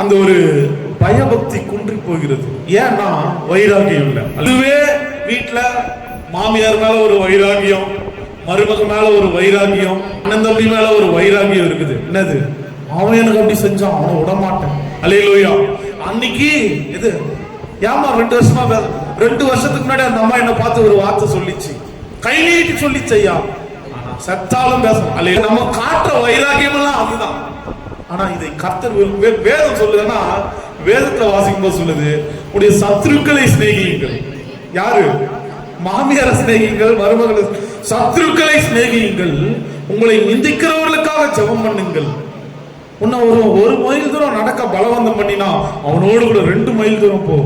அந்த ஒரு பயபக்தி குன்றி போகிறது. ஏன்னா வைராகியம் இல்லை. அதுவே வீட்டுல மாமியார் மேல ஒரு வைராகியம், மருமக மேல ஒரு வைராகியம், அண்ணன் தம்பி மேல ஒரு வைராகியம் இருக்குது. என்னது? அவன் எனக்கு அப்படி செஞ்சான், அவனை விட மாட்டேன். அல்லேலூயா. அன்னைக்கு இது ஏமா 2 வருஷத்துக்கு முன்னாடி அந்த அம்மா என்ன பார்த்து ஒரு வார்த்தை சொல்லிச்சு, கை நீட்டி சொல்லிச்சு ஐயா, சத்தாலும் பேசணும். அல்ல நம்ம காட்டுற வைராகியம் எல்லாம் அதுதான். ஆனா இதை கர்த்தர் வேதம் சொல்லுதுன்னா, வேதத்துல வாசிக்கும் போது சொல்லுது, உடைய சத்துருக்களை சிநேகியுங்கள். யாரு? மாமியார சிநேகியுங்கள், மருமகளை, சத்துருக்களை சிநேகியுங்கள், உங்களை நிந்திக்கிறவர்களுக்காக ஜெபம் பண்ணுங்கள். உன்னை ஒரு மைல் தூரம் நடக்க பலவந்தம் பண்ணினா அவனோடு கூட 2 மைல் தூரம் போ.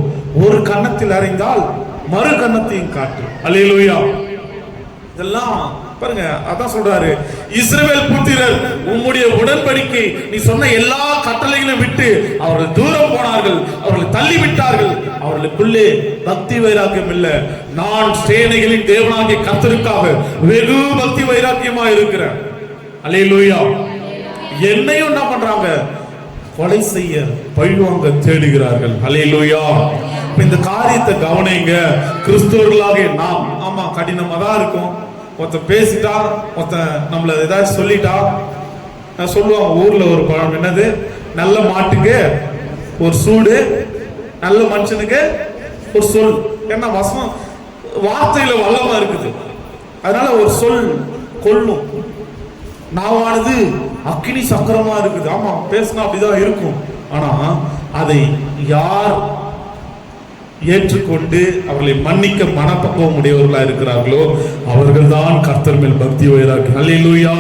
ஒரு கன்னத்தில் அறைந்தால் மறு கன்னத்தையும் காட்டு. அல்லேலூயா. இதெல்லாம் பாருங்க, அதான் சொல்றாரு, இஸ்ரவேல் புத்திரர் உம்முடைய உடன்படிக்கை நீ சொன்ன எல்லா கட்டளைகளையும் விட்டு அவர்கள் தூரம் போனார்கள், அவர்கள் தள்ளி விட்டார்கள். அவர்களுக்குள்ளே பக்தி வைராக்கியம் இல்ல. நான் சேனைகளின் தேவனாகிய கர்த்தருக்காக வெகு பக்தி வைராக்கியமா இருக்கிறேன். அல்லேலூயா. என்னையும் என்ன பண்றாங்க? கொலை செய்ய, பழிவாங்க தேடுகிறார்கள். அல்லேலூயா. இந்த காரியத்தை கவனிங்க. கிறிஸ்தவர்களாக நாம் ஆமா கடினமா தான் இருக்கும். ஒருத்தன் பேசிட்டா, ஒருத்தன் நம்மள ஏதாவது சொல்லிட்டா, சொல்லுவாங்க ஊர்ல ஒரு பழம், என்னது? நல்ல மாட்டுக்கு ஒரு சூடு, நல்ல மனுஷனுக்கு ஒரு சொல். என்ன வசனம், வார்த்தையில வல்லமா இருக்குது. அதனால ஒரு சொல் கொல்லும். நாவானது அக்கினி சக்கரமா இருக்குது. ஆமா, பேசினா அப்படிதான் இருக்கும். ஆனா அதை யார் ஏற்றுக்கொண்டு அவர்களை மன்னிக்க மனப்பக்குவம் உடையவர்களா இருக்கிறார்களோ அவர்கள் தான் கர்த்தர் மேல் பக்தி வைராக்கியம். அல்லேலூயா.